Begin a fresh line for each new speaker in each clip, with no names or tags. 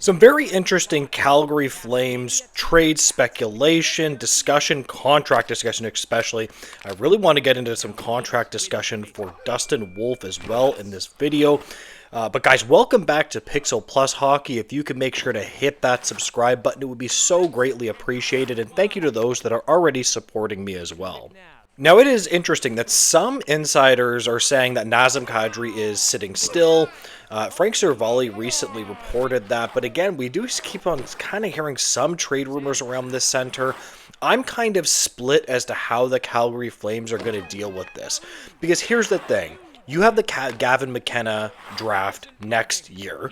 Some very interesting Calgary Flames trade speculation, discussion, contract discussion especially. I really want to get into some contract discussion for Dustin Wolf as well in this video. But guys, welcome back to Pixel Plus Hockey. If you could make sure to hit that subscribe button, it would be so greatly appreciated. And thank you to those that are already supporting me as well. Now, it is interesting that some insiders are saying that Nazem Kadri is sitting still. Frank Cervalli recently reported that, but again, we do keep on kind of hearing some trade rumors around this center. I'm kind of split as to how the Calgary Flames are going to deal with this. Because here's the thing. You have the Gavin McKenna draft next year,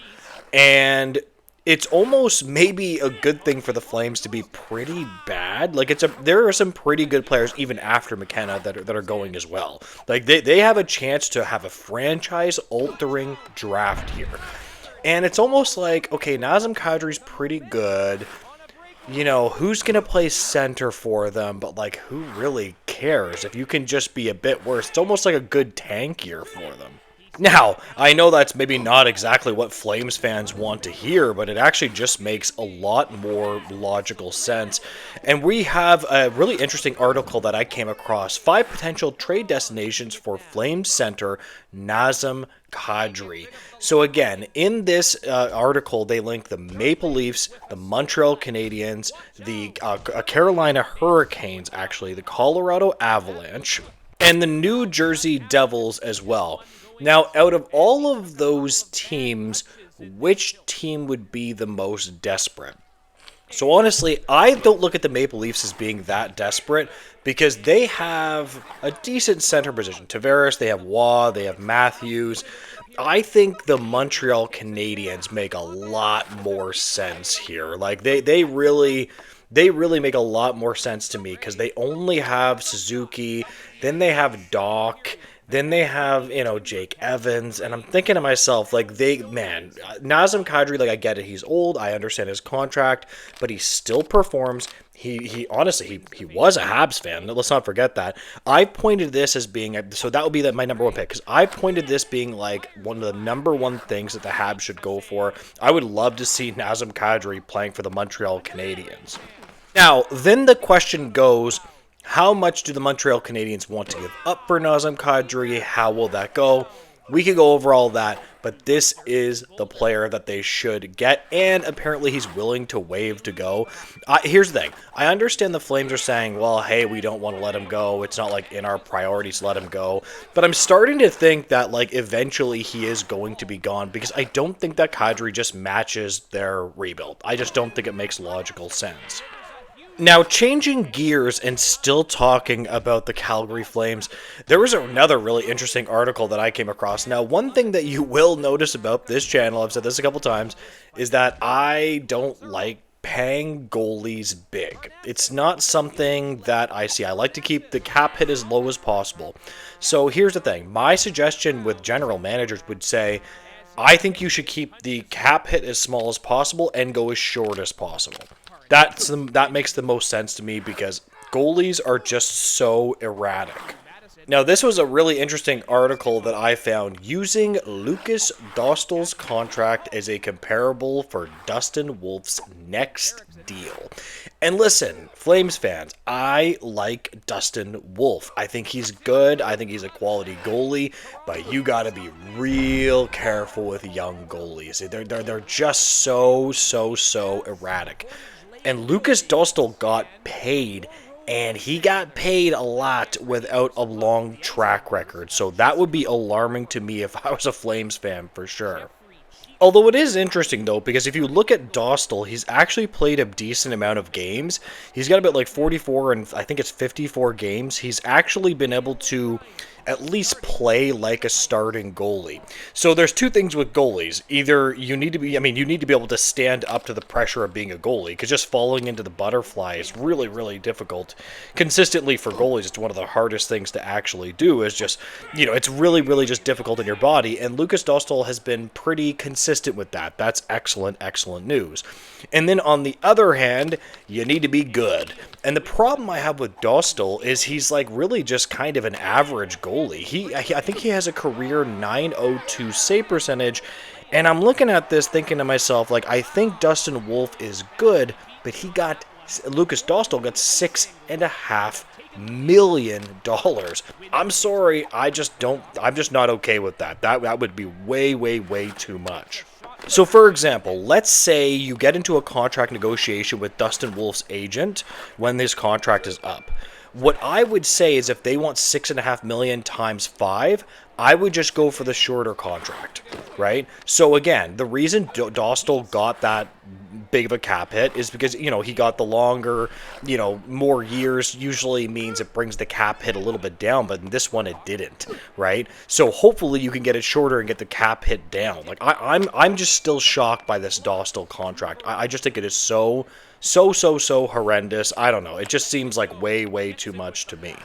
and it's almost maybe a good thing for the Flames to be pretty bad. Like there are some pretty good players even after McKenna that are going as well. Like they have a chance to have a franchise-altering draft here, and it's almost like, okay, Nazem Kadri's pretty good. You know, who's going to play center for them, but, like, who really cares? If you can just be a bit worse, it's almost like a good tank year for them. Now, I know that's maybe not exactly what Flames fans want to hear, but it actually just makes a lot more logical sense. And we have a really interesting article that I came across. 5 potential trade destinations for Flames center Nazem Kadri. So again, in this article, they link the Maple Leafs, the Montreal Canadiens, the Carolina Hurricanes, actually, the Colorado Avalanche, and the New Jersey Devils as well. Now, out of all of those teams, which team would be the most desperate? So honestly, I don't look at the Maple Leafs as being that desperate because they have a decent center position. Tavares, they have Waugh, they have Matthews. I think the Montreal Canadiens make a lot more sense here. Like they really make a lot more sense to me because they only have Suzuki, then they have Doc. Then they have, Jake Evans, and I'm thinking to myself, like, Nazem Kadri, like, I get it, he's old, I understand his contract, but he still performs. He honestly, he was a Habs fan, let's not forget that. I pointed this as being, so that would be my number one pick, because I pointed this being, like, one of the number one things that the Habs should go for. I would love to see Nazem Kadri playing for the Montreal Canadiens. Now, then the question goes, how much do the Montreal Canadiens want to give up for Nazem Kadri? How will that go? We could go over all that, but this is the player that they should get, and apparently he's willing to waive to go. Here's the thing. I understand the Flames are saying, well, hey, we don't want to let him go. It's not like in our priorities to let him go. But I'm starting to think that, like, eventually he is going to be gone because I don't think that Kadri just matches their rebuild. I just don't think it makes logical sense. Now, changing gears and still talking about the Calgary Flames, there was another really interesting article that I came across. Now, one thing that you will notice about this channel, I've said this a couple times, is that I don't like paying goalies big. It's not something that I see. I like to keep the cap hit as low as possible. So here's the thing. My suggestion with general managers would say, I think you should keep the cap hit as small as possible and go as short as possible. That makes the most sense to me because goalies are just so erratic. Now, this was a really interesting article that I found using Lukas Dostal's contract as a comparable for Dustin Wolf's next deal. And listen, Flames fans, I like Dustin Wolf. I think he's good. I think he's a quality goalie, but you got to be real careful with young goalies. They're just so erratic. And Lukas Dostal got paid, and he got paid a lot without a long track record. So that would be alarming to me if I was a Flames fan for sure. Although it is interesting, though, because if you look at Dostal, he's actually played a decent amount of games. He's got about like 44 and I think it's 54 games. He's actually been able to at least play like a starting goalie. So there's two things with goalies. Either you need to be able to stand up to the pressure of being a goalie, because just falling into the butterfly is really difficult. Consistently for goalies, it's one of the hardest things to actually do. Is just, it's really just difficult in your body, and Lukas Dostal has been pretty consistent with that. That's excellent news. And then on the other hand, you need to be good. And the problem I have with Dostal is he's like really just kind of an average goalie. I think he has a career .902 save percentage, And I'm looking at this thinking to myself, like, I think Dustin Wolf is good, but Lucas Dostal got $6.5 million. I'm sorry, I'm just not okay with that. That would be way, way, way too much. So, for example, let's say you get into a contract negotiation with Dustin Wolf's agent when this contract is up. What I would say is if they want $6.5 million times 5, I would just go for the shorter contract, right? So again, the reason Dostal got that big of a cap hit is because, he got the longer, more years usually means it brings the cap hit a little bit down, but in this one it didn't, right? So hopefully you can get it shorter and get the cap hit down. Like I'm just still shocked by this Dostal contract. I just think it is so horrendous. I don't know. It just seems like way, way too much to me.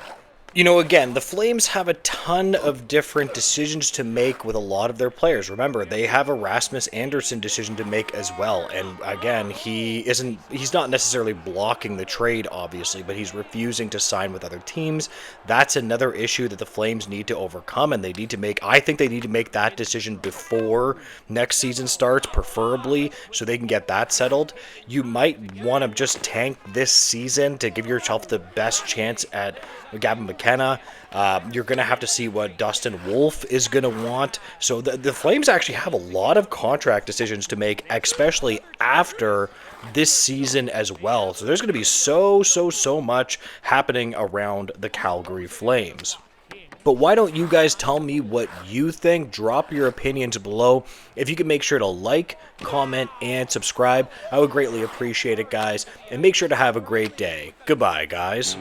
Again, the Flames have a ton of different decisions to make with a lot of their players. Remember, they have a Rasmus Anderson decision to make as well. And again, he's not necessarily blocking the trade, obviously, but he's refusing to sign with other teams. That's another issue that the Flames need to overcome, and I think they need to make that decision before next season starts, preferably, so they can get that settled. You might want to just tank this season to give yourself the best chance at Gavin McKenna. You're going to have to see what Dustin Wolf is going to want. So the Flames actually have a lot of contract decisions to make, especially after this season as well. So there's going to be so much happening around the Calgary Flames. But why don't you guys tell me what you think? Drop your opinions below. If you can make sure to like, comment, and subscribe, I would greatly appreciate it, guys. And make sure to have a great day. Goodbye, guys.